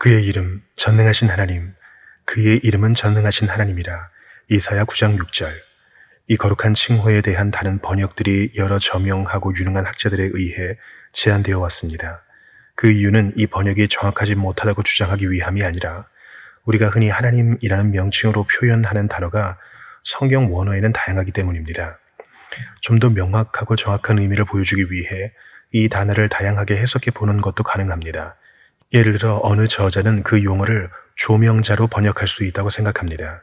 그의 이름 전능하신 하나님, 그의 이름은 전능하신 하나님이라. 이사야 9장 6절. 이 거룩한 칭호에 대한 다른 번역들이 여러 저명하고 유능한 학자들에 의해 제한되어 왔습니다. 그 이유는 이 번역이 정확하지 못하다고 주장하기 위함이 아니라 우리가 흔히 하나님이라는 명칭으로 표현하는 단어가 성경 원어에는 다양하기 때문입니다. 좀 더 명확하고 정확한 의미를 보여주기 위해 이 단어를 다양하게 해석해 보는 것도 가능합니다. 예를 들어 어느 저자는 그 용어를 조명자로 번역할 수 있다고 생각합니다.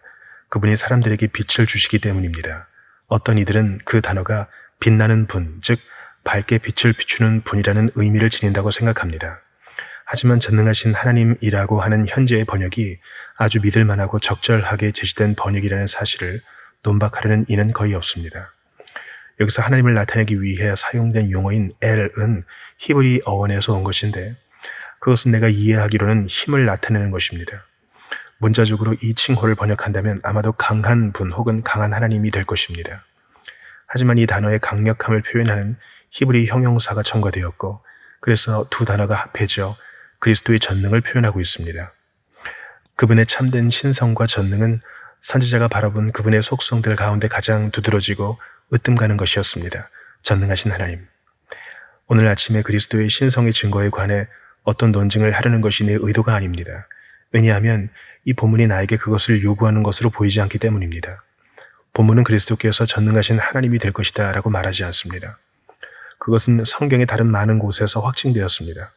그분이 사람들에게 빛을 주시기 때문입니다. 어떤 이들은 그 단어가 빛나는 분, 즉 밝게 빛을 비추는 분이라는 의미를 지닌다고 생각합니다. 하지만 전능하신 하나님이라고 하는 현재의 번역이 아주 믿을만하고 적절하게 제시된 번역이라는 사실을 논박하려는 이는 거의 없습니다. 여기서 하나님을 나타내기 위해 사용된 용어인 엘은 히브리 어원에서 온 것인데 그것은 내가 이해하기로는 힘을 나타내는 것입니다. 문자적으로 이 칭호를 번역한다면 아마도 강한 분 혹은 강한 하나님이 될 것입니다. 하지만 이 단어의 강력함을 표현하는 히브리 형용사가 첨가되었고 그래서 두 단어가 합해져 그리스도의 전능을 표현하고 있습니다. 그분의 참된 신성과 전능은 선지자가 바라본 그분의 속성들 가운데 가장 두드러지고 으뜸 가는 것이었습니다. 전능하신 하나님. 오늘 아침에 그리스도의 신성의 증거에 관해 어떤 논증을 하려는 것이 내 의도가 아닙니다. 왜냐하면 이 본문이 나에게 그것을 요구하는 것으로 보이지 않기 때문입니다. 본문은 그리스도께서 전능하신 하나님이 될 것이다 라고 말하지 않습니다. 그것은 성경의 다른 많은 곳에서 확증되었습니다.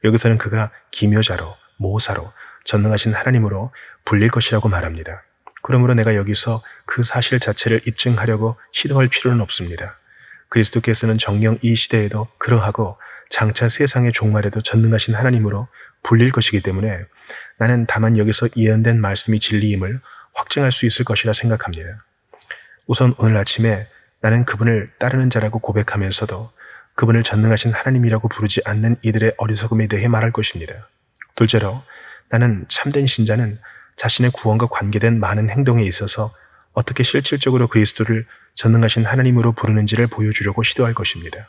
여기서는 그가 기묘자로, 모사로, 전능하신 하나님으로 불릴 것이라고 말합니다. 그러므로 내가 여기서 그 사실 자체를 입증하려고 시도할 필요는 없습니다. 그리스도께서는 정녕 이 시대에도 그러하고 장차 세상의 종말에도 전능하신 하나님으로 불릴 것이기 때문에 나는 다만 여기서 예언된 말씀이 진리임을 확증할 수 있을 것이라 생각합니다. 우선 오늘 아침에 나는 그분을 따르는 자라고 고백하면서도 그분을 전능하신 하나님이라고 부르지 않는 이들의 어리석음에 대해 말할 것입니다. 둘째로 나는 참된 신자는 자신의 구원과 관계된 많은 행동에 있어서 어떻게 실질적으로 그리스도를 전능하신 하나님으로 부르는지를 보여주려고 시도할 것입니다.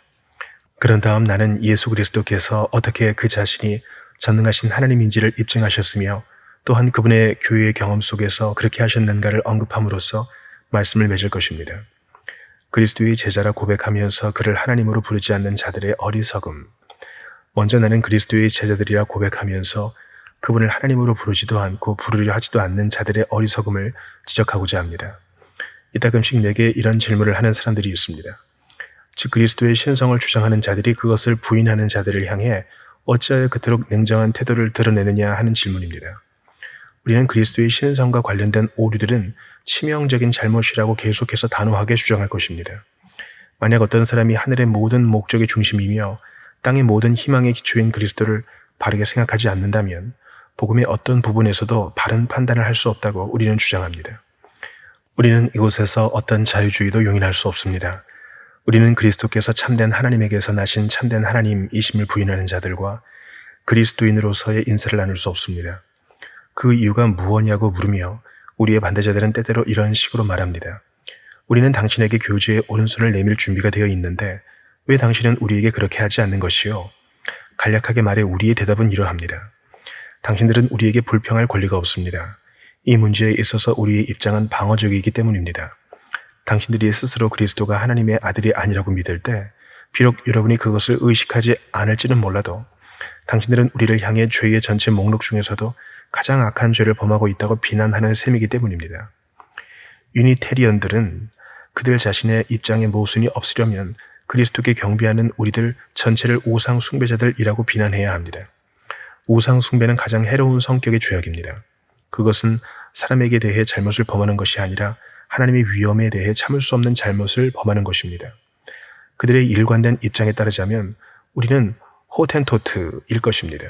그런 다음 나는 예수 그리스도께서 어떻게 그 자신이 전능하신 하나님인지를 입증하셨으며 또한 그분의 교회의 경험 속에서 그렇게 하셨는가를 언급함으로써 말씀을 맺을 것입니다. 그리스도의 제자라 고백하면서 그를 하나님으로 부르지 않는 자들의 어리석음. 먼저 나는 그리스도의 제자들이라 고백하면서 그분을 하나님으로 부르지도 않고 부르려 하지도 않는 자들의 어리석음을 지적하고자 합니다. 이따금씩 내게 이런 질문을 하는 사람들이 있습니다. 즉 그리스도의 신성을 주장하는 자들이 그것을 부인하는 자들을 향해 어찌하여 그토록 냉정한 태도를 드러내느냐 하는 질문입니다. 우리는 그리스도의 신성과 관련된 오류들은 치명적인 잘못이라고 계속해서 단호하게 주장할 것입니다. 만약 어떤 사람이 하늘의 모든 목적의 중심이며 땅의 모든 희망의 기초인 그리스도를 바르게 생각하지 않는다면 복음의 어떤 부분에서도 바른 판단을 할 수 없다고 우리는 주장합니다. 우리는 이곳에서 어떤 자유주의도 용인할 수 없습니다. 우리는 그리스도께서 참된 하나님에게서 나신 참된 하나님이심을 부인하는 자들과 그리스도인으로서의 인사를 나눌 수 없습니다. 그 이유가 무엇이냐고 물으며 우리의 반대자들은 때때로 이런 식으로 말합니다. 우리는 당신에게 교주의 오른손을 내밀 준비가 되어 있는데 왜 당신은 우리에게 그렇게 하지 않는 것이요? 간략하게 말해 우리의 대답은 이러합니다. 당신들은 우리에게 불평할 권리가 없습니다. 이 문제에 있어서 우리의 입장은 방어적이기 때문입니다. 당신들이 스스로 그리스도가 하나님의 아들이 아니라고 믿을 때 비록 여러분이 그것을 의식하지 않을지는 몰라도 당신들은 우리를 향해 죄의 전체 목록 중에서도 가장 악한 죄를 범하고 있다고 비난하는 셈이기 때문입니다. 유니테리언들은 그들 자신의 입장에 모순이 없으려면 그리스도께 경배하는 우리들 전체를 우상 숭배자들이라고 비난해야 합니다. 우상 숭배는 가장 해로운 성격의 죄악입니다. 그것은 사람에게 대해 잘못을 범하는 것이 아니라 하나님의 위엄에 대해 참을 수 없는 잘못을 범하는 것입니다. 그들의 일관된 입장에 따르자면 우리는 호텐토트일 것입니다.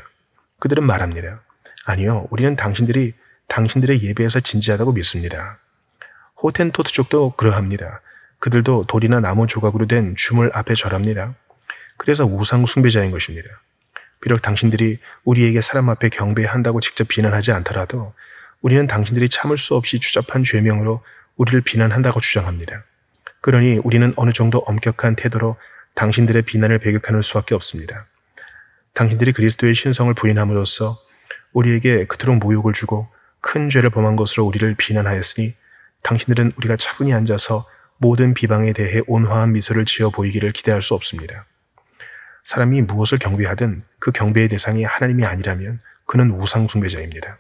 그들은 말합니다. 아니요, 우리는 당신들의 예배에서 진지하다고 믿습니다. 호텐토트 쪽도 그러합니다. 그들도 돌이나 나무 조각으로 된 주물 앞에 절합니다. 그래서 우상 숭배자인 것입니다. 비록 당신들이 우리에게 사람 앞에 경배한다고 직접 비난하지 않더라도 우리는 당신들이 참을 수 없이 추잡한 죄명으로 우리를 비난한다고 주장합니다. 그러니 우리는 어느 정도 엄격한 태도로 당신들의 비난을 배격하는 수밖에 없습니다. 당신들이 그리스도의 신성을 부인함으로써 우리에게 그토록 모욕을 주고 큰 죄를 범한 것으로 우리를 비난하였으니 당신들은 우리가 차분히 앉아서 모든 비방에 대해 온화한 미소를 지어 보이기를 기대할 수 없습니다. 사람이 무엇을 경배하든 그 경배의 대상이 하나님이 아니라면 그는 우상 숭배자입니다.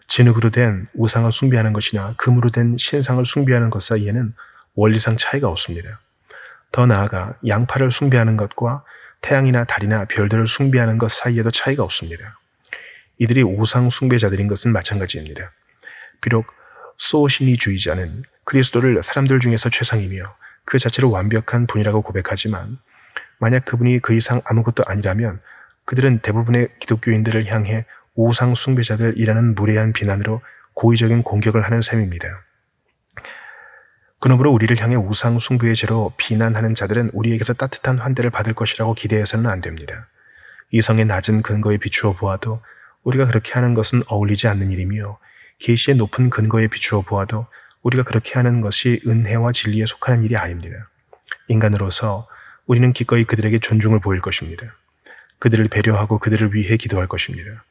진흙으로 된 우상을 숭배하는 것이나 금으로 된 신상을 숭배하는 것 사이에는 원리상 차이가 없습니다. 더 나아가 양파를 숭배하는 것과 태양이나 달이나 별들을 숭배하는 것 사이에도 차이가 없습니다. 이들이 우상 숭배자들인 것은 마찬가지입니다. 비록 소신이주의자는 그리스도를 사람들 중에서 최상이며 그 자체로 완벽한 분이라고 고백하지만 만약 그분이 그 이상 아무것도 아니라면 그들은 대부분의 기독교인들을 향해 우상 숭배자들이라는 무례한 비난으로 고의적인 공격을 하는 셈입니다. 그러므로 우리를 향해 우상 숭배의 죄로 비난하는 자들은 우리에게서 따뜻한 환대를 받을 것이라고 기대해서는 안 됩니다. 이성의 낮은 근거에 비추어 보아도 우리가 그렇게 하는 것은 어울리지 않는 일이며 계시의 높은 근거에 비추어 보아도 우리가 그렇게 하는 것이 은혜와 진리에 속하는 일이 아닙니다. 인간으로서 우리는 기꺼이 그들에게 존중을 보일 것입니다. 그들을 배려하고 그들을 위해 기도할 것입니다.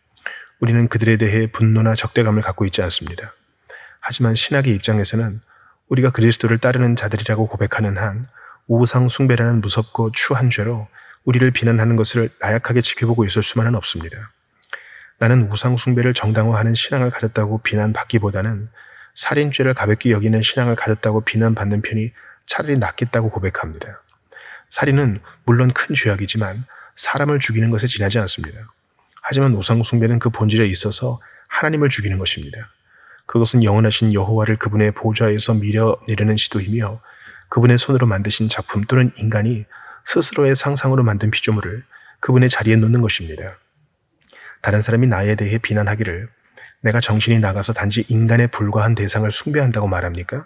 우리는 그들에 대해 분노나 적대감을 갖고 있지 않습니다. 하지만 신학의 입장에서는 우리가 그리스도를 따르는 자들이라고 고백하는 한 우상 숭배라는 무섭고 추한 죄로 우리를 비난하는 것을 나약하게 지켜보고 있을 수만은 없습니다. 나는 우상 숭배를 정당화하는 신앙을 가졌다고 비난받기보다는 살인죄를 가볍게 여기는 신앙을 가졌다고 비난받는 편이 차라리 낫겠다고 고백합니다. 살인은 물론 큰 죄악이지만 사람을 죽이는 것에 지나지 않습니다. 하지만 우상 숭배는 그 본질에 있어서 하나님을 죽이는 것입니다. 그것은 영원하신 여호와를 그분의 보좌에서 밀어내려는 시도이며 그분의 손으로 만드신 작품 또는 인간이 스스로의 상상으로 만든 피조물을 그분의 자리에 놓는 것입니다. 다른 사람이 나에 대해 비난하기를 내가 정신이 나가서 단지 인간에 불과한 대상을 숭배한다고 말합니까?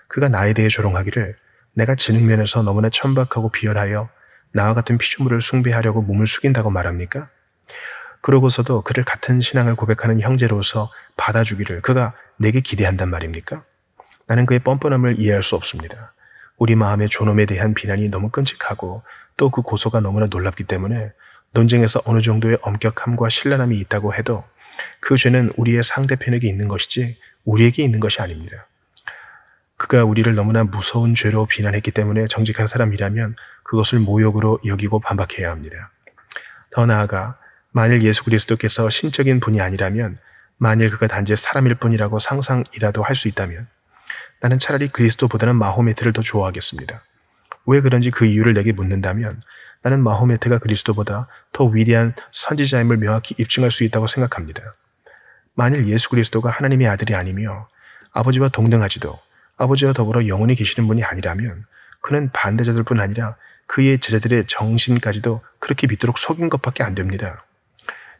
그가 나에 대해 조롱하기를 내가 지능면에서 너무나 천박하고 비열하여 나와 같은 피조물을 숭배하려고 몸을 숙인다고 말합니까? 그러고서도 그를 같은 신앙을 고백하는 형제로서 받아주기를 그가 내게 기대한단 말입니까? 나는 그의 뻔뻔함을 이해할 수 없습니다. 우리 마음의 존엄에 대한 비난이 너무 끔찍하고 또 그 고소가 너무나 놀랍기 때문에 논쟁에서 어느 정도의 엄격함과 신랄함이 있다고 해도 그 죄는 우리의 상대편에게 있는 것이지 우리에게 있는 것이 아닙니다. 그가 우리를 너무나 무서운 죄로 비난했기 때문에 정직한 사람이라면 그것을 모욕으로 여기고 반박해야 합니다. 더 나아가 만일 예수 그리스도께서 신적인 분이 아니라면 만일 그가 단지 사람일 뿐이라고 상상이라도 할 수 있다면 나는 차라리 그리스도보다는 마호메트를 더 좋아하겠습니다. 왜 그런지 그 이유를 내게 묻는다면 나는 마호메트가 그리스도보다 더 위대한 선지자임을 명확히 입증할 수 있다고 생각합니다. 만일 예수 그리스도가 하나님의 아들이 아니며 아버지와 동등하지도 아버지와 더불어 영원히 계시는 분이 아니라면 그는 반대자들뿐 아니라 그의 제자들의 정신까지도 그렇게 믿도록 속인 것밖에 안 됩니다.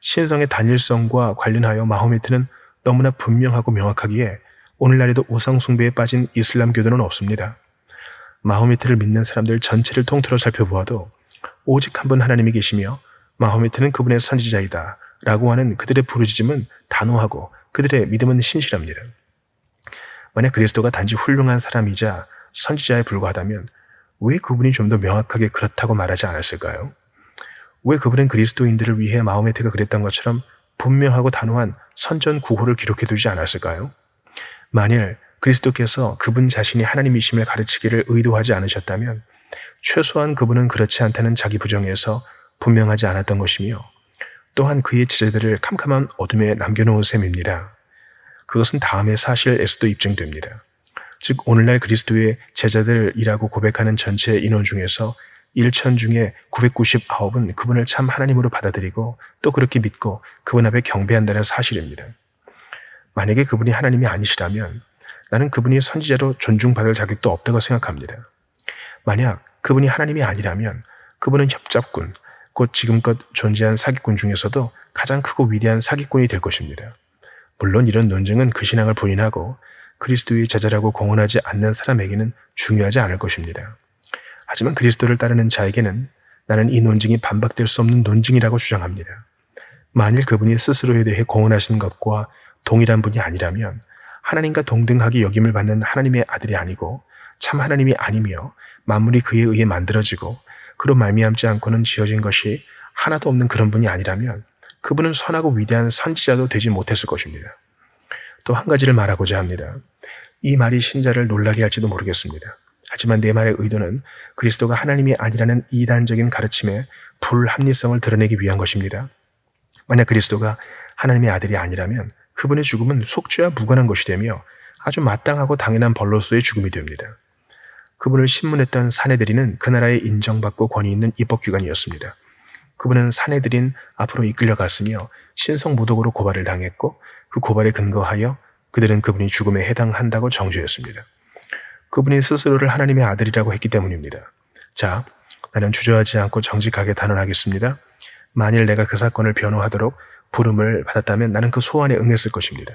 신성의 단일성과 관련하여 마호메트는 너무나 분명하고 명확하기에 오늘날에도 우상 숭배에 빠진 이슬람 교도는 없습니다. 마호메트를 믿는 사람들 전체를 통틀어 살펴보아도 오직 한 분 하나님이 계시며 마호메트는 그분의 선지자이다 라고 하는 그들의 부르짖음은 단호하고 그들의 믿음은 신실합니다. 만약 그리스도가 단지 훌륭한 사람이자 선지자에 불과하다면 왜 그분이 좀 더 명확하게 그렇다고 말하지 않았을까요? 왜 그분은 그리스도인들을 위해 마호메트가 그랬던 것처럼 분명하고 단호한 선전 구호를 기록해두지 않았을까요? 만일 그리스도께서 그분 자신이 하나님이심을 가르치기를 의도하지 않으셨다면 최소한 그분은 그렇지 않다는 자기 부정에서 분명하지 않았던 것이며 또한 그의 제자들을 캄캄한 어둠에 남겨놓은 셈입니다. 그것은 다음의 사실에서도 입증됩니다. 즉 오늘날 그리스도의 제자들이라고 고백하는 전체 인원 중에서 1천 중에 999은 그분을 참 하나님으로 받아들이고 또 그렇게 믿고 그분 앞에 경배한다는 사실입니다. 만약에 그분이 하나님이 아니시라면 나는 그분이 선지자로 존중받을 자격도 없다고 생각합니다. 만약 그분이 하나님이 아니라면 그분은 협잡군, 곧 지금껏 존재한 사기꾼 중에서도 가장 크고 위대한 사기꾼이 될 것입니다. 물론 이런 논쟁은 그 신앙을 부인하고 그리스도의 제자라고 공언하지 않는 사람에게는 중요하지 않을 것입니다. 하지만 그리스도를 따르는 자에게는 나는 이 논쟁이 반박될 수 없는 논쟁이라고 주장합니다. 만일 그분이 스스로에 대해 공언하신 것과 동일한 분이 아니라면 하나님과 동등하게 여김을 받는 하나님의 아들이 아니고 참 하나님이 아니며 만물이 그에 의해 만들어지고 그로 말미암지 않고는 지어진 것이 하나도 없는 그런 분이 아니라면 그분은 선하고 위대한 선지자도 되지 못했을 것입니다. 또 한 가지를 말하고자 합니다. 이 말이 신자를 놀라게 할지도 모르겠습니다. 하지만 내 말의 의도는 그리스도가 하나님이 아니라는 이단적인 가르침의 불합리성을 드러내기 위한 것입니다. 만약 그리스도가 하나님의 아들이 아니라면 그분의 죽음은 속죄와 무관한 것이 되며 아주 마땅하고 당연한 벌로서의 죽음이 됩니다. 그분을 신문했던 사내들인은 그 나라에 인정받고 권위 있는 입법기관이었습니다. 그분은 사내들인 앞으로 이끌려갔으며 신성모독으로 고발을 당했고 그 고발에 근거하여 그들은 그분이 죽음에 해당한다고 정죄했습니다. 그분이 스스로를 하나님의 아들이라고 했기 때문입니다. 자, 나는 주저하지 않고 정직하게 단언하겠습니다. 만일 내가 그 사건을 변호하도록 부름을 받았다면 나는 그 소원에 응했을 것입니다.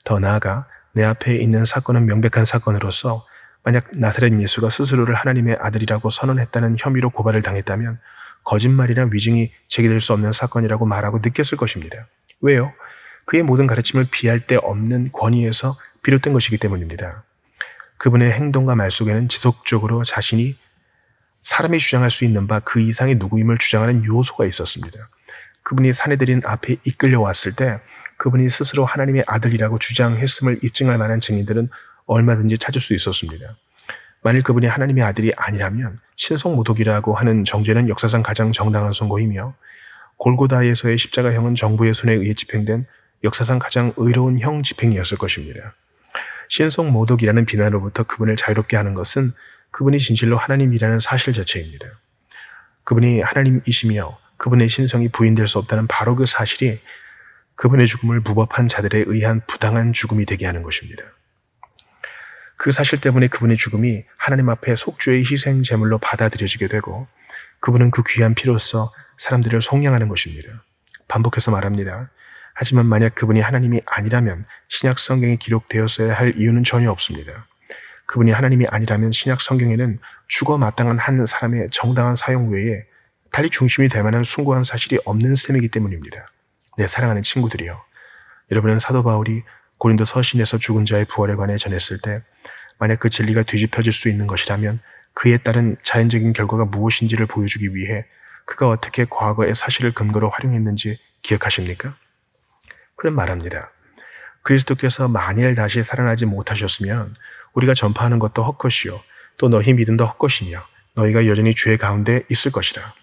더 나아가 내 앞에 있는 사건은 명백한 사건으로서 만약 나사렛 예수가 스스로를 하나님의 아들이라고 선언했다는 혐의로 고발을 당했다면 거짓말이나 위증이 제기될 수 없는 사건이라고 말하고 느꼈을 것입니다. 왜요? 그의 모든 가르침을 비할 데 없는 권위에서 비롯된 것이기 때문입니다. 그분의 행동과 말 속에는 지속적으로 자신이 사람이 주장할 수 있는 바 그 이상의 누구임을 주장하는 요소가 있었습니다. 그분이 사내들인 앞에 이끌려왔을 때 그분이 스스로 하나님의 아들이라고 주장했음을 입증할 만한 증인들은 얼마든지 찾을 수 있었습니다. 만일 그분이 하나님의 아들이 아니라면 신성모독이라고 하는 정죄는 역사상 가장 정당한 선고이며 골고다에서의 십자가형은 정부의 손에 의해 집행된 역사상 가장 의로운 형 집행이었을 것입니다. 신성모독이라는 비난으로부터 그분을 자유롭게 하는 것은 그분이 진실로 하나님이라는 사실 자체입니다. 그분이 하나님이시며 그분의 신성이 부인될 수 없다는 바로 그 사실이 그분의 죽음을 무법한 자들에 의한 부당한 죽음이 되게 하는 것입니다. 그 사실 때문에 그분의 죽음이 하나님 앞에 속죄의 희생 제물로 받아들여지게 되고 그분은 그 귀한 피로써 사람들을 속량하는 것입니다. 반복해서 말합니다. 하지만 만약 그분이 하나님이 아니라면 신약 성경에 기록되었어야 할 이유는 전혀 없습니다. 그분이 하나님이 아니라면 신약 성경에는 죽어 마땅한 한 사람의 정당한 사용 외에 달리 중심이 될 만한 숭고한 사실이 없는 셈이기 때문입니다. 내 사랑하는 친구들이여, 여러분은 사도 바울이 고린도 서신에서 죽은 자의 부활에 관해 전했을 때 만약 그 진리가 뒤집혀질 수 있는 것이라면 그에 따른 자연적인 결과가 무엇인지를 보여주기 위해 그가 어떻게 과거의 사실을 근거로 활용했는지 기억하십니까? 그는 말합니다. 그리스도께서 만일 다시 살아나지 못하셨으면 우리가 전파하는 것도 헛것이요 또 너희 믿음도 헛것이며 너희가 여전히 죄 가운데 있을 것이라.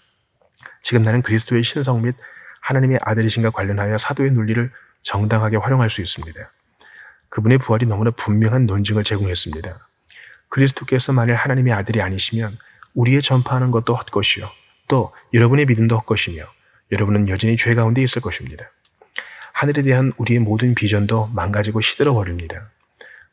지금 나는 그리스도의 신성 및 하나님의 아들이신가 관련하여 사도의 논리를 정당하게 활용할 수 있습니다. 그분의 부활이 너무나 분명한 논증을 제공했습니다. 그리스도께서 만일 하나님의 아들이 아니시면 우리의 전파하는 것도 헛것이요 또 여러분의 믿음도 헛것이며 여러분은 여전히 죄 가운데 있을 것입니다. 하늘에 대한 우리의 모든 비전도 망가지고 시들어 버립니다.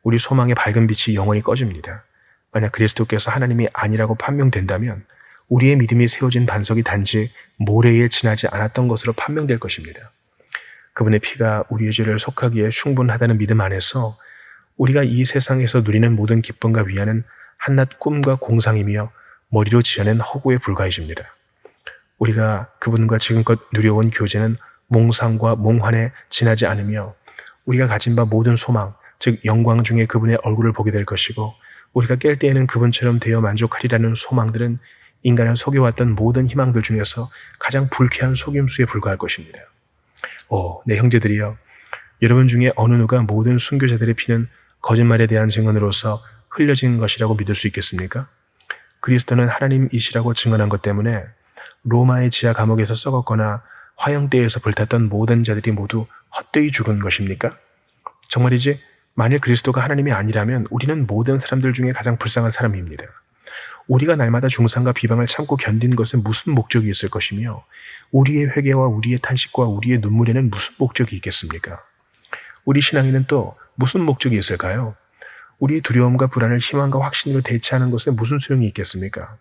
우리 소망의 밝은 빛이 영원히 꺼집니다. 만약 그리스도께서 하나님이 아니라고 판명된다면 우리의 믿음이 세워진 반석이 단지 모래에 지나지 않았던 것으로 판명될 것입니다. 그분의 피가 우리의 죄를 속하기에 충분하다는 믿음 안에서 우리가 이 세상에서 누리는 모든 기쁨과 위안은 한낱 꿈과 공상이며 머리로 지어낸 허구에 불과해집니다. 우리가 그분과 지금껏 누려온 교제는 몽상과 몽환에 지나지 않으며 우리가 가진 바 모든 소망, 즉 영광 중에 그분의 얼굴을 보게 될 것이고 우리가 깰 때에는 그분처럼 되어 만족하리라는 소망들은 인간을 속여왔던 모든 희망들 중에서 가장 불쾌한 속임수에 불과할 것입니다. 내 형제들이여, 여러분 중에 어느 누가 모든 순교자들의 피는 거짓말에 대한 증언으로서 흘려진 것이라고 믿을 수 있겠습니까? 그리스도는 하나님이시라고 증언한 것 때문에 로마의 지하 감옥에서 썩었거나 화형대에서 불탔던 모든 자들이 모두 헛되이 죽은 것입니까? 정말이지 만일 그리스도가 하나님이 아니라면 우리는 모든 사람들 중에 가장 불쌍한 사람입니다. 우리가 날마다 중상과 비방을 참고 견딘 것은 무슨 목적이 있을 것이며 우리의 회개와 우리의 탄식과 우리의 눈물에는 무슨 목적이 있겠습니까? 우리 신앙에는 또 무슨 목적이 있을까요? 우리의 두려움과 불안을 희망과 확신으로 대체하는 것에 무슨 소용이 있겠습니까?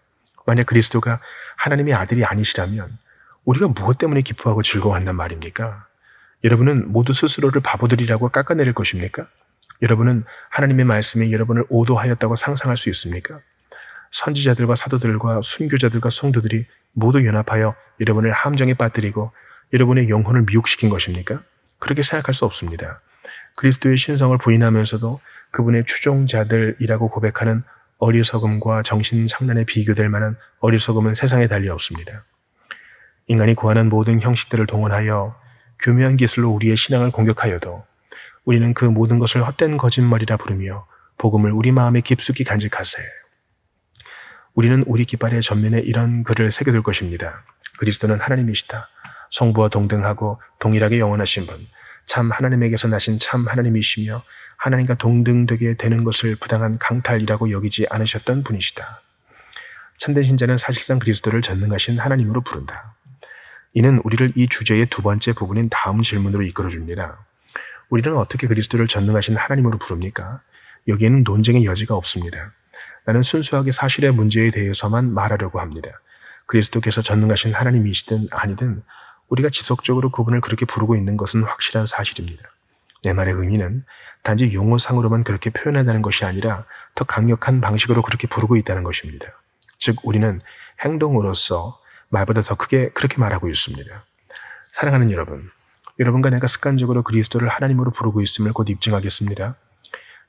만약 그리스도가 하나님의 아들이 아니시라면 우리가 무엇 때문에 기뻐하고 즐거워한단 말입니까? 여러분은 모두 스스로를 바보들이라고 깎아내릴 것입니까? 여러분은 하나님의 말씀에 여러분을 오도하였다고 상상할 수 있습니까? 선지자들과 사도들과 순교자들과 성도들이 모두 연합하여 여러분을 함정에 빠뜨리고 여러분의 영혼을 미혹시킨 것입니까? 그렇게 생각할 수 없습니다. 그리스도의 신성을 부인하면서도 그분의 추종자들이라고 고백하는 어리석음과 정신상란에 비교될 만한 어리석음은 세상에 달리 없습니다. 인간이 구하는 모든 형식들을 동원하여 교묘한 기술로 우리의 신앙을 공격하여도 우리는 그 모든 것을 헛된 거짓말이라 부르며 복음을 우리 마음에 깊숙이 간직하세. 우리는 우리 깃발의 전면에 이런 글을 새겨둘 것입니다. 그리스도는 하나님이시다. 성부와 동등하고 동일하게 영원하신 분, 참 하나님에게서 나신 참 하나님이시며 하나님과 동등되게 되는 것을 부당한 강탈이라고 여기지 않으셨던 분이시다. 참된 신자는 사실상 그리스도를 전능하신 하나님으로 부른다. 이는 우리를 이 주제의 두 번째 부분인 다음 질문으로 이끌어줍니다. 우리는 어떻게 그리스도를 전능하신 하나님으로 부릅니까? 여기에는 논쟁의 여지가 없습니다. 나는 순수하게 사실의 문제에 대해서만 말하려고 합니다. 그리스도께서 전능하신 하나님이시든 아니든 우리가 지속적으로 그분을 그렇게 부르고 있는 것은 확실한 사실입니다. 내 말의 의미는 단지 용어상으로만 그렇게 표현한다는 것이 아니라 더 강력한 방식으로 그렇게 부르고 있다는 것입니다. 즉 우리는 행동으로서 말보다 더 크게 그렇게 말하고 있습니다. 사랑하는 여러분, 여러분과 내가 습관적으로 그리스도를 하나님으로 부르고 있음을 곧 입증하겠습니다.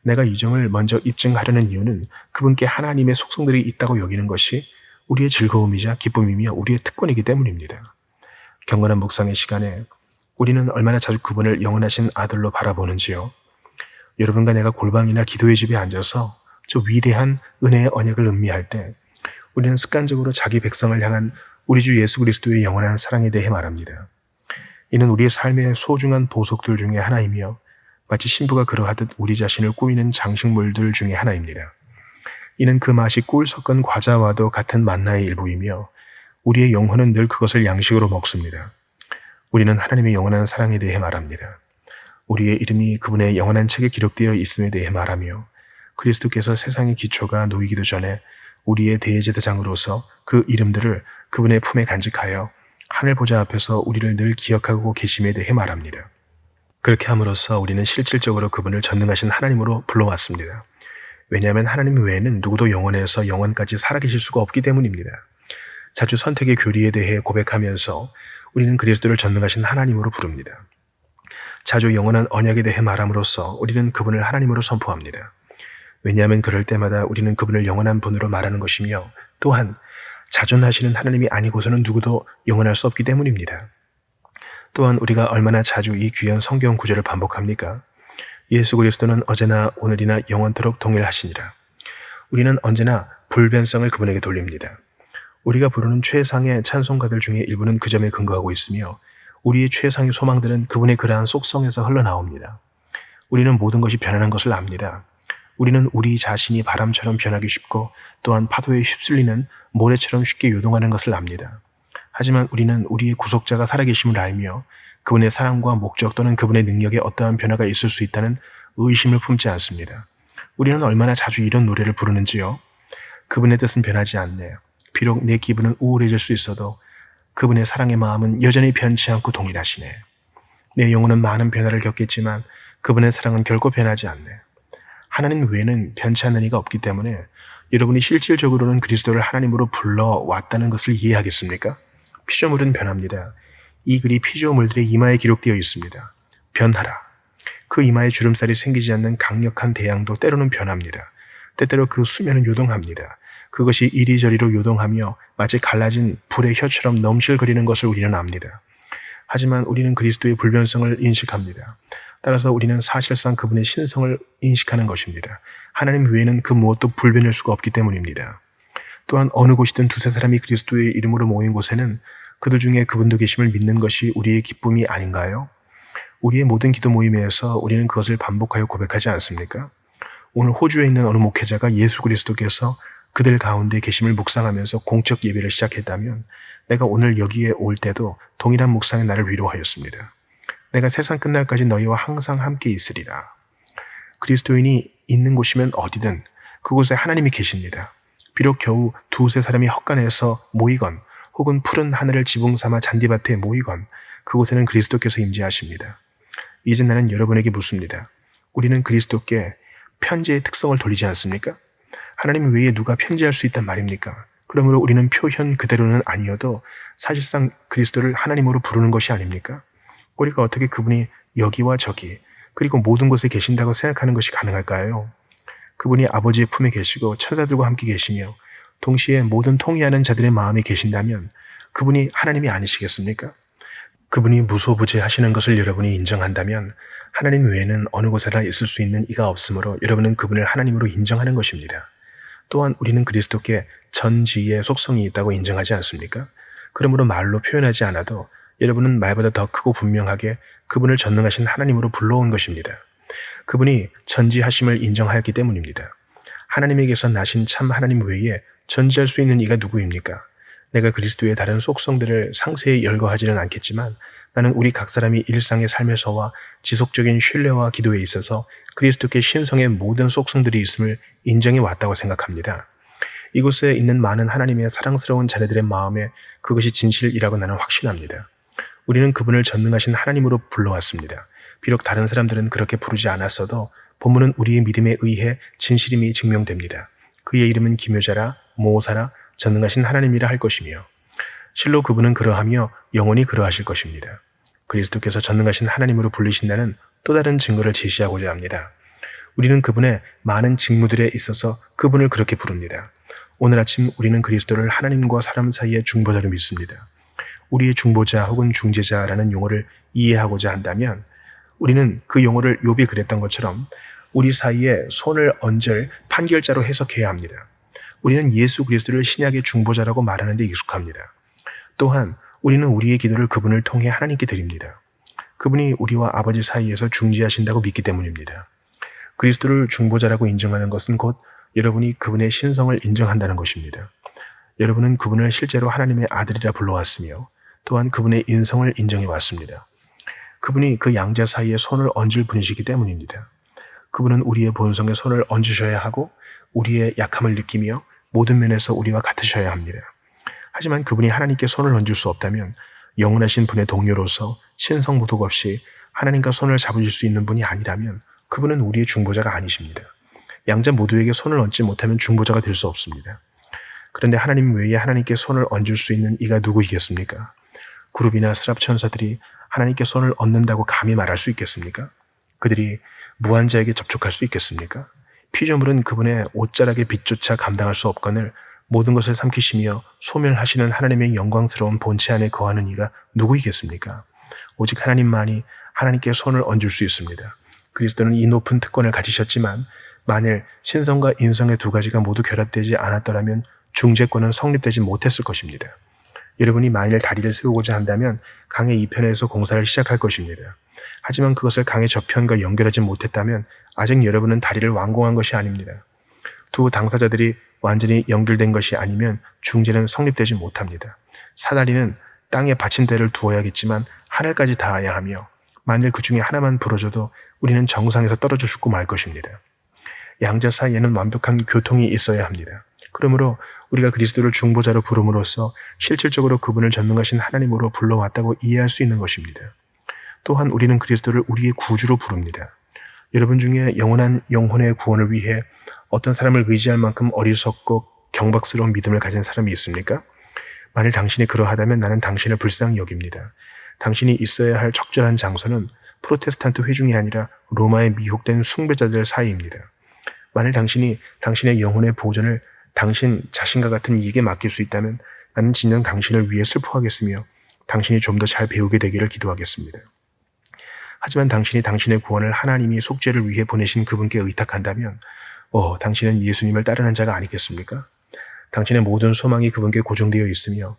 내가 이 점을 먼저 입증하려는 이유는 그분께 하나님의 속성들이 있다고 여기는 것이 우리의 즐거움이자 기쁨이며 우리의 특권이기 때문입니다. 경건한 묵상의 시간에 우리는 얼마나 자주 그분을 영원하신 아들로 바라보는지요. 여러분과 내가 골방이나 기도의 집에 앉아서 저 위대한 은혜의 언약을 음미할 때 우리는 습관적으로 자기 백성을 향한 우리 주 예수 그리스도의 영원한 사랑에 대해 말합니다. 이는 우리의 삶의 소중한 보석들 중에 하나이며 마치 신부가 그러하듯 우리 자신을 꾸미는 장식물들 중에 하나입니다. 이는 그 맛이 꿀 섞은 과자와도 같은 만나의 일부이며 우리의 영혼은 늘 그것을 양식으로 먹습니다. 우리는 하나님의 영원한 사랑에 대해 말합니다. 우리의 이름이 그분의 영원한 책에 기록되어 있음에 대해 말하며 그리스도께서 세상의 기초가 놓이기도 전에 우리의 대제사장으로서 그 이름들을 그분의 품에 간직하여 하늘 보좌 앞에서 우리를 늘 기억하고 계심에 대해 말합니다. 그렇게 함으로써 우리는 실질적으로 그분을 전능하신 하나님으로 불러왔습니다. 왜냐하면 하나님 외에는 누구도 영원에서 영원까지 살아계실 수가 없기 때문입니다. 자주 선택의 교리에 대해 고백하면서 우리는 그리스도를 전능하신 하나님으로 부릅니다. 자주 영원한 언약에 대해 말함으로써 우리는 그분을 하나님으로 선포합니다. 왜냐하면 그럴 때마다 우리는 그분을 영원한 분으로 말하는 것이며 또한 자존하시는 하나님이 아니고서는 누구도 영원할 수 없기 때문입니다. 또한 우리가 얼마나 자주 이 귀한 성경 구절을 반복합니까? 예수 그리스도는 어제나 오늘이나 영원토록 동일하시니라. 우리는 언제나 불변성을 그분에게 돌립니다. 우리가 부르는 최상의 찬송가들 중에 일부는 그 점에 근거하고 있으며 우리의 최상의 소망들은 그분의 그러한 속성에서 흘러나옵니다. 우리는 모든 것이 변하는 것을 압니다. 우리는 우리 자신이 바람처럼 변하기 쉽고 또한 파도에 휩쓸리는 모래처럼 쉽게 요동하는 것을 압니다. 하지만 우리는 우리의 구속자가 살아계심을 알며 그분의 사랑과 목적 또는 그분의 능력에 어떠한 변화가 있을 수 있다는 의심을 품지 않습니다. 우리는 얼마나 자주 이런 노래를 부르는지요. 그분의 뜻은 변하지 않네. 비록 내 기분은 우울해질 수 있어도 그분의 사랑의 마음은 여전히 변치 않고 동일하시네. 내 영혼은 많은 변화를 겪겠지만 그분의 사랑은 결코 변하지 않네. 하나님 외에는 변치 않는 이가 없기 때문에 여러분이 실질적으로는 그리스도를 하나님으로 불러왔다는 것을 이해하겠습니까? 피조물은 변합니다. 이 글이 피조물들의 이마에 기록되어 있습니다. 변하라. 그 이마에 주름살이 생기지 않는 강력한 태양도 때로는 변합니다. 때때로 그 수면은 요동합니다. 그것이 이리저리로 요동하며 마치 갈라진 불의 혀처럼 넘실거리는 것을 우리는 압니다. 하지만 우리는 그리스도의 불변성을 인식합니다. 따라서 우리는 사실상 그분의 신성을 인식하는 것입니다. 하나님 외에는 그 무엇도 불변할 수가 없기 때문입니다. 또한 어느 곳이든 두세 사람이 그리스도의 이름으로 모인 곳에는 그들 중에 그분도 계심을 믿는 것이 우리의 기쁨이 아닌가요? 우리의 모든 기도 모임에서 우리는 그것을 반복하여 고백하지 않습니까? 오늘 호주에 있는 어느 목회자가 예수 그리스도께서 그들 가운데 계심을 묵상하면서 공적 예배를 시작했다면 내가 오늘 여기에 올 때도 동일한 묵상의 나를 위로하였습니다. 내가 세상 끝날까지 너희와 항상 함께 있으리라. 그리스도인이 있는 곳이면 어디든 그곳에 하나님이 계십니다. 비록 겨우 두세 사람이 헛간에서 모이건 혹은 푸른 하늘을 지붕 삼아 잔디밭에 모이건 그곳에는 그리스도께서 임재하십니다. 이제 나는 여러분에게 묻습니다. 우리는 그리스도께 편지의 특성을 돌리지 않습니까? 하나님 외에 누가 편지할 수 있단 말입니까? 그러므로 우리는 표현 그대로는 아니어도 사실상 그리스도를 하나님으로 부르는 것이 아닙니까? 우리가 어떻게 그분이 여기와 저기 그리고 모든 곳에 계신다고 생각하는 것이 가능할까요? 그분이 아버지의 품에 계시고 천사들과 함께 계시며 동시에 모든 통의하는 자들의 마음에 계신다면 그분이 하나님이 아니시겠습니까? 그분이 무소부재하시는 것을 여러분이 인정한다면 하나님 외에는 어느 곳에나 있을 수 있는 이가 없으므로 여러분은 그분을 하나님으로 인정하는 것입니다. 또한 우리는 그리스도께 전지의 속성이 있다고 인정하지 않습니까? 그러므로 말로 표현하지 않아도 여러분은 말보다 더 크고 분명하게 그분을 전능하신 하나님으로 불러온 것입니다. 그분이 전지하심을 인정하였기 때문입니다. 하나님에게서 나신 참 하나님 외에 전지할 수 있는 이가 누구입니까? 내가 그리스도의 다른 속성들을 상세히 열거하지는 않겠지만 나는 우리 각 사람이 일상의 삶에서와 지속적인 신뢰와 기도에 있어서 그리스도께 신성의 모든 속성들이 있음을 인정해 왔다고 생각합니다. 이곳에 있는 많은 하나님의 사랑스러운 자녀들의 마음에 그것이 진실이라고 나는 확신합니다. 우리는 그분을 전능하신 하나님으로 불러왔습니다. 비록 다른 사람들은 그렇게 부르지 않았어도 본문은 우리의 믿음에 의해 진실임이 증명됩니다. 그의 이름은 기묘자라 모호사라 전능하신 하나님이라 할 것이며 실로 그분은 그러하며 영원히 그러하실 것입니다. 그리스도께서 전능하신 하나님으로 불리신다는 또 다른 증거를 제시하고자 합니다. 우리는 그분의 많은 직무들에 있어서 그분을 그렇게 부릅니다. 오늘 아침 우리는 그리스도를 하나님과 사람 사이의 중보자로 믿습니다. 우리의 중보자 혹은 중재자라는 용어를 이해하고자 한다면 우리는 그 용어를 욥이 그랬던 것처럼 우리 사이에 손을 얹을 판결자로 해석해야 합니다. 우리는 예수 그리스도를 신약의 중보자라고 말하는 데 익숙합니다. 또한 우리는 우리의 기도를 그분을 통해 하나님께 드립니다. 그분이 우리와 아버지 사이에서 중재하신다고 믿기 때문입니다. 그리스도를 중보자라고 인정하는 것은 곧 여러분이 그분의 신성을 인정한다는 것입니다. 여러분은 그분을 실제로 하나님의 아들이라 불러왔으며 또한 그분의 인성을 인정해 왔습니다. 그분이 그 양자 사이에 손을 얹을 분이시기 때문입니다. 그분은 우리의 본성에 손을 얹으셔야 하고 우리의 약함을 느끼며 모든 면에서 우리와 같으셔야 합니다. 하지만 그분이 하나님께 손을 얹을 수 없다면 영원하신 분의 동료로서 신성모독 없이 하나님과 손을 잡으실 수 있는 분이 아니라면 그분은 우리의 중보자가 아니십니다. 양자 모두에게 손을 얹지 못하면 중보자가 될 수 없습니다. 그런데 하나님 외에 하나님께 손을 얹을 수 있는 이가 누구이겠습니까? 그룹이나 스랍 천사들이 하나님께 손을 얹는다고 감히 말할 수 있겠습니까? 그들이 무한자에게 접촉할 수 있겠습니까? 피조물은 그분의 옷자락의 빛조차 감당할 수 없거늘 모든 것을 삼키시며 소멸하시는 하나님의 영광스러운 본체 안에 거하는 이가 누구이겠습니까? 오직 하나님만이 하나님께 손을 얹을 수 있습니다. 그리스도는 이 높은 특권을 가지셨지만 만일 신성과 인성의 두 가지가 모두 결합되지 않았더라면 중재권은 성립되지 못했을 것입니다. 여러분이 만일 다리를 세우고자 한다면 강의 이편에서 공사를 시작할 것입니다. 하지만 그것을 강의 저편과 연결하지 못했다면 아직 여러분은 다리를 완공한 것이 아닙니다. 두 당사자들이 완전히 연결된 것이 아니면 중재는 성립되지 못합니다. 사다리는 땅에 받침대를 두어야겠지만 하늘까지 닿아야 하며 만일 그 중에 하나만 부러져도 우리는 정상에서 떨어져 죽고 말 것입니다. 양자 사이에는 완벽한 교통이 있어야 합니다. 그러므로 우리가 그리스도를 중보자로 부름으로써 실질적으로 그분을 전능하신 하나님으로 불러왔다고 이해할 수 있는 것입니다. 또한 우리는 그리스도를 우리의 구주로 부릅니다. 여러분 중에 영원한 영혼의 구원을 위해 어떤 사람을 의지할 만큼 어리석고 경박스러운 믿음을 가진 사람이 있습니까? 만일 당신이 그러하다면 나는 당신을 불쌍히 여깁니다. 당신이 있어야 할 적절한 장소는 프로테스탄트 회중이 아니라 로마의 미혹된 숭배자들 사이입니다. 만일 당신이 당신의 영혼의 보존을 당신 자신과 같은 이에게 맡길 수 있다면 나는 진정 당신을 위해 슬퍼하겠으며 당신이 좀 더 잘 배우게 되기를 기도하겠습니다. 하지만 당신이 당신의 구원을 하나님이 속죄를 위해 보내신 그분께 의탁한다면 당신은 예수님을 따르는 자가 아니겠습니까? 당신의 모든 소망이 그분께 고정되어 있으며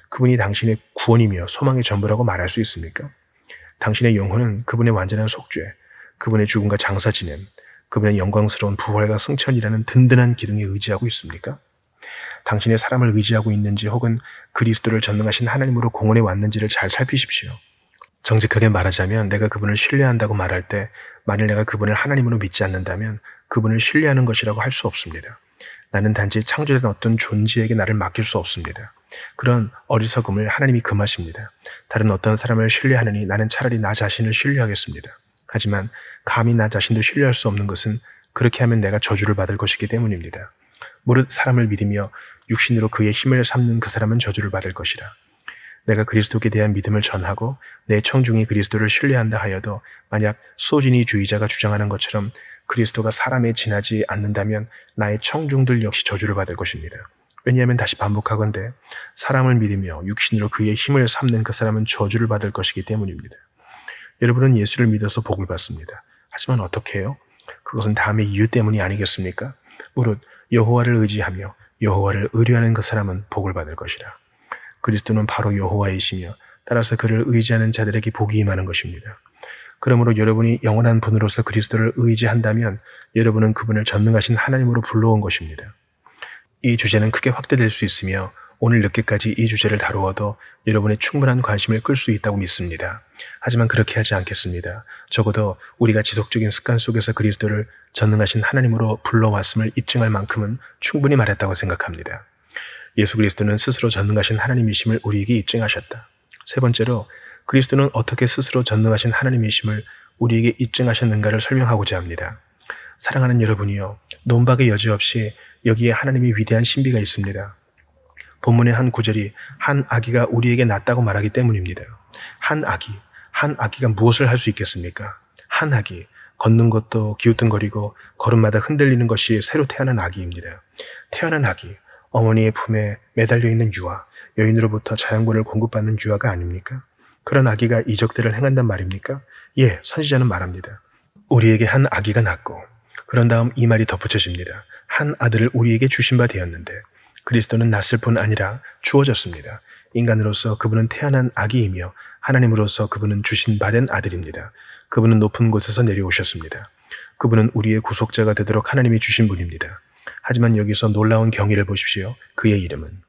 그분이 당신의 구원이며 소망의 전부라고 말할 수 있습니까? 당신의 영혼은 그분의 완전한 속죄, 그분의 죽음과 장사 지냄, 그분의 영광스러운 부활과 승천이라는 든든한 기둥에 의지하고 있습니까? 당신의 사람을 의지하고 있는지 혹은 그리스도를 전능하신 하나님으로 공언해 왔는지를 잘 살피십시오. 정직하게 말하자면 내가 그분을 신뢰한다고 말할 때 만일 내가 그분을 하나님으로 믿지 않는다면 그분을 신뢰하는 것이라고 할 수 없습니다. 나는 단지 창조된 어떤 존재에게 나를 맡길 수 없습니다. 그런 어리석음을 하나님이 금하십니다. 다른 어떤 사람을 신뢰하느니 나는 차라리 나 자신을 신뢰하겠습니다. 하지만 감히 나 자신도 신뢰할 수 없는 것은 그렇게 하면 내가 저주를 받을 것이기 때문입니다. 무릇 사람을 믿으며 육신으로 그의 힘을 삼는 그 사람은 저주를 받을 것이라. 내가 그리스도께 대한 믿음을 전하고 내 청중이 그리스도를 신뢰한다 하여도 만약 소진이주의자가 주장하는 것처럼 그리스도가 사람에 지나지 않는다면 나의 청중들 역시 저주를 받을 것입니다. 왜냐하면 다시 반복하건대 사람을 믿으며 육신으로 그의 힘을 삼는 그 사람은 저주를 받을 것이기 때문입니다. 여러분은 예수를 믿어서 복을 받습니다. 하지만 어떻게 해요? 그것은 다음의 이유 때문이 아니겠습니까? 무릇 여호와를 의지하며 여호와를 의뢰하는 그 사람은 복을 받을 것이라. 그리스도는 바로 여호와이시며 따라서 그를 의지하는 자들에게 복이 임하는 것입니다. 그러므로 여러분이 영원한 분으로서 그리스도를 의지한다면 여러분은 그분을 전능하신 하나님으로 불러온 것입니다. 이 주제는 크게 확대될 수 있으며 오늘 늦게까지 이 주제를 다루어도 여러분의 충분한 관심을 끌 수 있다고 믿습니다. 하지만 그렇게 하지 않겠습니다. 적어도 우리가 지속적인 습관 속에서 그리스도를 전능하신 하나님으로 불러왔음을 입증할 만큼은 충분히 말했다고 생각합니다. 예수 그리스도는 스스로 전능하신 하나님이심을 우리에게 입증하셨다. 세 번째로 그리스도는 어떻게 스스로 전능하신 하나님이심을 우리에게 입증하셨는가를 설명하고자 합니다. 사랑하는 여러분이요, 논박의 여지 없이 여기에 하나님의 위대한 신비가 있습니다. 본문의 한 구절이 한 아기가 우리에게 낳았다고 말하기 때문입니다. 한 아기가 무엇을 할 수 있겠습니까? 한 아기, 걷는 것도 기우뚱거리고 걸음마다 흔들리는 것이 새로 태어난 아기입니다. 태어난 아기, 어머니의 품에 매달려 있는 유아, 여인으로부터 자양분을 공급받는 유아가 아닙니까? 그런 아기가 이적들을 행한단 말입니까? 예, 선지자는 말합니다. 우리에게 한 아기가 낳고 그런 다음 이 말이 덧붙여집니다. 한 아들을 우리에게 주신 바 되었는데 그리스도는 낳았을 뿐 아니라 주어졌습니다. 인간으로서 그분은 태어난 아기이며 하나님으로서 그분은 주신 바 된 아들입니다. 그분은 높은 곳에서 내려오셨습니다. 그분은 우리의 구속자가 되도록 하나님이 주신 분입니다. 하지만 여기서 놀라운 경위를 보십시오. 그의 이름은,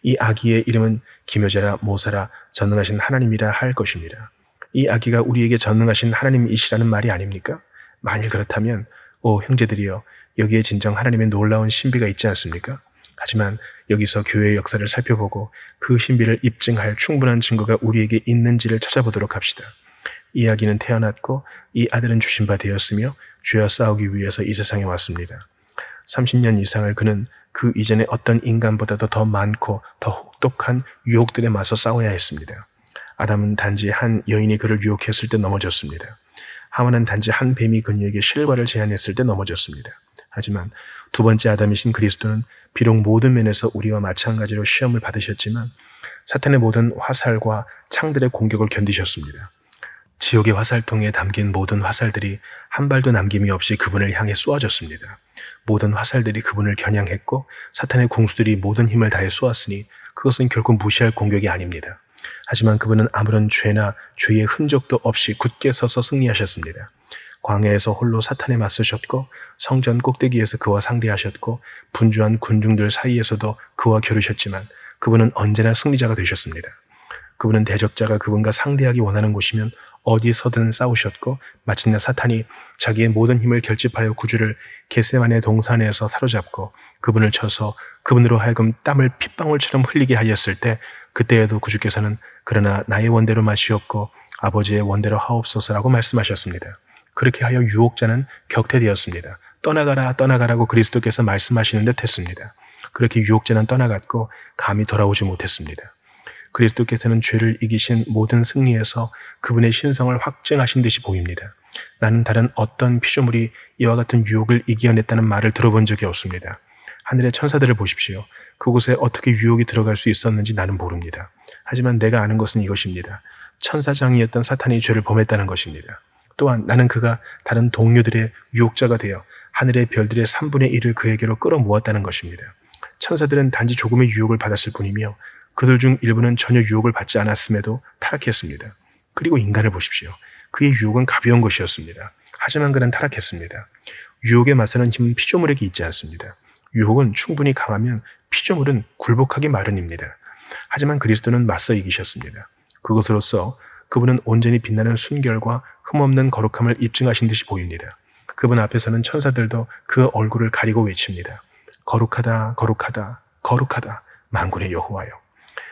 이 아기의 이름은 기묘자라 모사라 전능하신 하나님이라 할 것입니다. 이 아기가 우리에게 전능하신 하나님이시라는 말이 아닙니까? 만일 그렇다면 오 형제들이여, 여기에 진정 하나님의 놀라운 신비가 있지 않습니까? 하지만 여기서 교회의 역사를 살펴보고 그 신비를 입증할 충분한 증거가 우리에게 있는지를 찾아보도록 합시다. 이 아기는 태어났고 이 아들은 주신 바 되었으며 죄와 싸우기 위해서 이 세상에 왔습니다. 30년 이상을 그는 그 이전에 어떤 인간보다도 더 많고 더 혹독한 유혹들에 맞서 싸워야 했습니다. 아담은 단지 한 여인이 그를 유혹했을 때 넘어졌습니다. 하와는 단지 한 뱀이 그녀에게 실과를 제안했을 때 넘어졌습니다. 하지만 두 번째 아담이신 그리스도는 비록 모든 면에서 우리와 마찬가지로 시험을 받으셨지만 사탄의 모든 화살과 창들의 공격을 견디셨습니다. 지옥의 화살통에 담긴 모든 화살들이 한 발도 남김이 없이 그분을 향해 쏘아졌습니다. 모든 화살들이 그분을 겨냥했고 사탄의 궁수들이 모든 힘을 다해 쏘았으니 그것은 결코 무시할 공격이 아닙니다. 하지만 그분은 아무런 죄나 죄의 흔적도 없이 굳게 서서 승리하셨습니다. 광야에서 홀로 사탄에 맞서셨고 성전 꼭대기에서 그와 상대하셨고 분주한 군중들 사이에서도 그와 겨루셨지만 그분은 언제나 승리자가 되셨습니다. 그분은 대적자가 그분과 상대하기 원하는 곳이면 어디서든 싸우셨고 마침내 사탄이 자기의 모든 힘을 결집하여 구주를 겟세마네 동산에서 사로잡고 그분을 쳐서 그분으로 하여금 땀을 핏방울처럼 흘리게 하였을 때 그때에도 구주께서는 그러나 나의 원대로 마시옵고 아버지의 원대로 하옵소서라고 말씀하셨습니다. 그렇게 하여 유혹자는 격퇴되었습니다. 떠나가라 떠나가라고 그리스도께서 말씀하시는 듯 했습니다. 그렇게 유혹자는 떠나갔고 감히 돌아오지 못했습니다. 그리스도께서는 죄를 이기신 모든 승리에서 그분의 신성을 확증하신 듯이 보입니다. 나는 다른 어떤 피조물이 이와 같은 유혹을 이겨냈다는 말을 들어본 적이 없습니다. 하늘의 천사들을 보십시오. 그곳에 어떻게 유혹이 들어갈 수 있었는지 나는 모릅니다. 하지만 내가 아는 것은 이것입니다. 천사장이었던 사탄이 죄를 범했다는 것입니다. 또한 나는 그가 다른 동료들의 유혹자가 되어 하늘의 별들의 3분의 1을 그에게로 끌어모았다는 것입니다. 천사들은 단지 조금의 유혹을 받았을 뿐이며 그들 중 일부는 전혀 유혹을 받지 않았음에도 타락했습니다. 그리고 인간을 보십시오. 그의 유혹은 가벼운 것이었습니다. 하지만 그는 타락했습니다. 유혹에 맞서는 힘은 피조물에게 있지 않습니다. 유혹은 충분히 강하면 피조물은 굴복하기 마련입니다. 하지만 그리스도는 맞서 이기셨습니다. 그것으로써 그분은 온전히 빛나는 순결과 흠없는 거룩함을 입증하신 듯이 보입니다. 그분 앞에서는 천사들도 그 얼굴을 가리고 외칩니다. 거룩하다, 거룩하다, 거룩하다, 만군의 여호와여.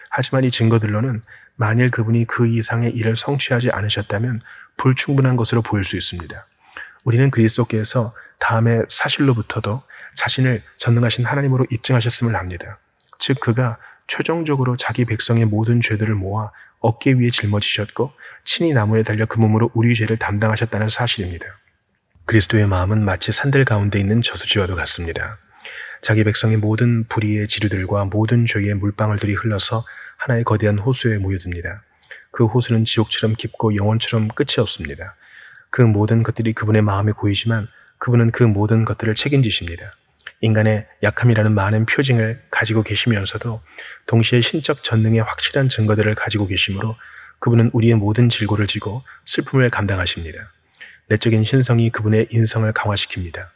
하지만 이 증거들로는 만일 그분이 그 이상의 일을 성취하지 않으셨다면 불충분한 것으로 보일 수 있습니다. 우리는 그리스도께서 다음의 사실로부터도 자신을 전능하신 하나님으로 입증하셨음을 압니다. 즉 그가 최종적으로 자기 백성의 모든 죄들을 모아 어깨 위에 짊어지셨고 친히 나무에 달려 그 몸으로 우리 죄를 담당하셨다는 사실입니다. 그리스도의 마음은 마치 산들 가운데 있는 저수지와도 같습니다. 자기 백성의 모든 불의의 지류들과 모든 죄의 물방울들이 흘러서 하나의 거대한 호수에 모여듭니다. 그 호수는 지옥처럼 깊고 영원처럼 끝이 없습니다. 그 모든 것들이 그분의 마음에 고이지만 그분은 그 모든 것들을 책임지십니다. 인간의 약함이라는 많은 표징을 가지고 계시면서도 동시에 신적 전능의 확실한 증거들을 가지고 계시므로 그분은 우리의 모든 질고를 지고 슬픔을 감당하십니다. 내적인 신성이 그분의 인성을 강화시킵니다.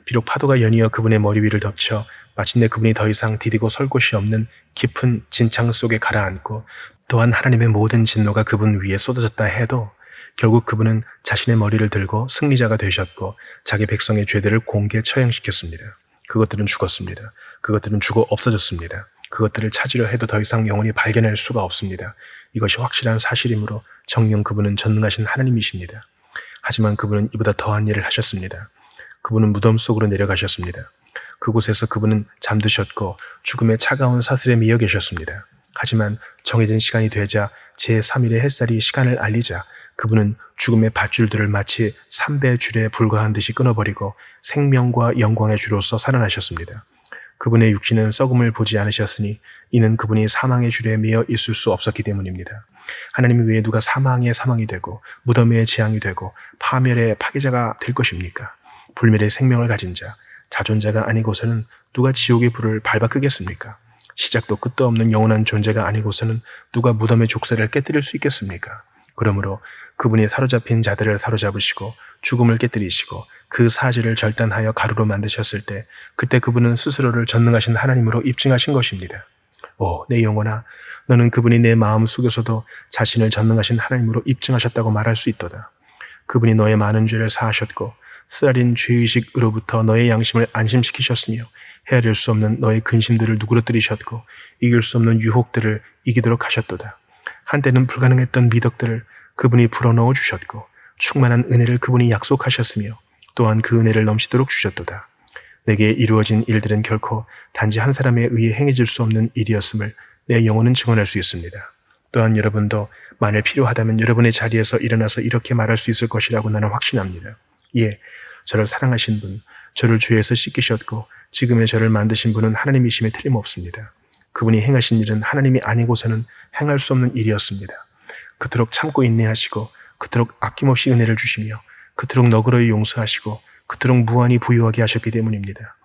비록 파도가 연이어 그분의 머리 위를 덮쳐 마침내 그분이 더 이상 디디고 설 곳이 없는 깊은 진창 속에 가라앉고 또한 하나님의 모든 진노가 그분 위에 쏟아졌다 해도 결국 그분은 자신의 머리를 들고 승리자가 되셨고 자기 백성의 죄들을 공개 처형시켰습니다. 그것들은 죽었습니다. 그것들은 죽어 없어졌습니다. 그것들을 찾으려 해도 더 이상 영원히 발견할 수가 없습니다. 이것이 확실한 사실이므로 정녕 그분은 전능하신 하나님이십니다. 하지만 그분은 이보다 더한 일을 하셨습니다. 그분은 무덤 속으로 내려가셨습니다. 그곳에서 그분은 잠드셨고 죽음의 차가운 사슬에 미어 계셨습니다. 하지만 정해진 시간이 되자 제3일의 햇살이 시간을 알리자 그분은 죽음의 밧줄들을 마치 삼배 줄에 불과한 듯이 끊어버리고 생명과 영광의 주로서 살아나셨습니다. 그분의 육신은 썩음을 보지 않으셨으니 이는 그분이 사망의 줄에 매여 있을 수 없었기 때문입니다. 하나님 외에 누가 사망의 사망이 되고 무덤의 재앙이 되고 파멸의 파괴자가 될 것입니까? 불멸의 생명을 가진 자, 자존자가 아니고서는 누가 지옥의 불을 밟아 끄겠습니까? 시작도 끝도 없는 영원한 존재가 아니고서는 누가 무덤의 족쇄를 깨뜨릴 수 있겠습니까? 그러므로 그분이 사로잡힌 자들을 사로잡으시고 죽음을 깨뜨리시고 그 사지를 절단하여 가루로 만드셨을 때 그때 그분은 스스로를 전능하신 하나님으로 입증하신 것입니다. 오, 내 영혼아, 너는 그분이 내 마음 속에서도 자신을 전능하신 하나님으로 입증하셨다고 말할 수 있도다. 그분이 너의 많은 죄를 사하셨고 쓰라린 죄의식으로부터 너의 양심을 안심시키셨으며 헤아릴 수 없는 너의 근심들을 누그러뜨리셨고 이길 수 없는 유혹들을 이기도록 하셨도다. 한때는 불가능했던 미덕들을 그분이 불어넣어 주셨고 충만한 은혜를 그분이 약속하셨으며 또한 그 은혜를 넘치도록 주셨도다. 내게 이루어진 일들은 결코 단지 한 사람에 의해 행해질 수 없는 일이었음을 내 영혼은 증언할 수 있습니다. 또한 여러분도 만일 필요하다면 여러분의 자리에서 일어나서 이렇게 말할 수 있을 것이라고 나는 확신합니다. 예, 저를 사랑하신 분, 저를 죄에서 씻기셨고 지금의 저를 만드신 분은 하나님이심에 틀림없습니다. 그분이 행하신 일은 하나님이 아니고서는 행할 수 없는 일이었습니다. 그토록 참고 인내하시고 그토록 아낌없이 은혜를 주시며 그토록 너그러이 용서하시고 그토록 무한히 부유하게 하셨기 때문입니다.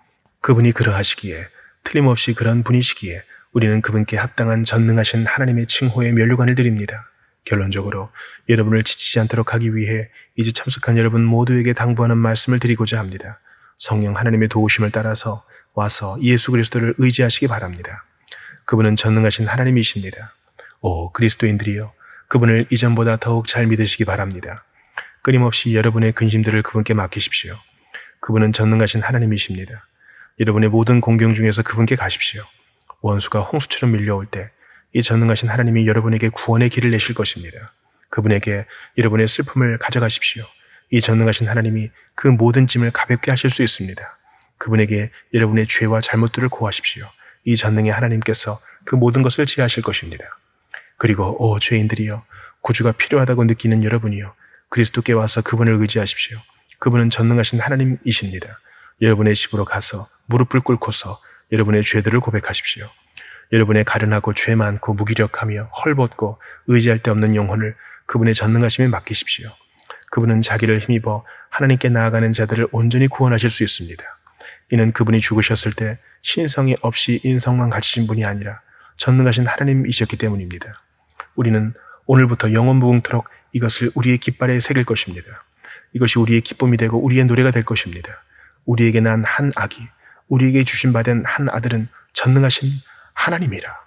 그분이 그러하시기에 틀림없이 그런 분이시기에 우리는 그분께 합당한 전능하신 하나님의 칭호에 면류관을 드립니다. 결론적으로 여러분을 지치지 않도록 하기 위해 이제 참석한 여러분 모두에게 당부하는 말씀을 드리고자 합니다. 성령 하나님의 도우심을 따라서 와서 예수 그리스도를 의지하시기 바랍니다. 그분은 전능하신 하나님이십니다. 오 그리스도인들이여, 그분을 이전보다 더욱 잘 믿으시기 바랍니다. 끊임없이 여러분의 근심들을 그분께 맡기십시오. 그분은 전능하신 하나님이십니다. 여러분의 모든 공경 중에서 그분께 가십시오. 원수가 홍수처럼 밀려올 때 이 전능하신 하나님이 여러분에게 구원의 길을 내실 것입니다. 그분에게 여러분의 슬픔을 가져가십시오. 이 전능하신 하나님이 그 모든 짐을 가볍게 하실 수 있습니다. 그분에게 여러분의 죄와 잘못들을 고하십시오. 이 전능의 하나님께서 그 모든 것을 지하실 것입니다. 그리고 오 죄인들이여, 구주가 필요하다고 느끼는 여러분이여, 그리스도께 와서 그분을 의지하십시오. 그분은 전능하신 하나님이십니다. 여러분의 집으로 가서 무릎을 꿇고서 여러분의 죄들을 고백하십시오. 여러분의 가련하고 죄 많고 무기력하며 헐벗고 의지할 데 없는 영혼을 그분의 전능하심에 맡기십시오. 그분은 자기를 힘입어 하나님께 나아가는 자들을 온전히 구원하실 수 있습니다. 이는 그분이 죽으셨을 때 신성이 없이 인성만 가지신 분이 아니라 전능하신 하나님이셨기 때문입니다. 우리는 오늘부터 영원무궁토록 이것을 우리의 깃발에 새길 것입니다. 이것이 우리의 기쁨이 되고 우리의 노래가 될 것입니다. 우리에게 난 한 아기, 우리에게 주신 바 된 한 아들은 전능하신 하나님이라.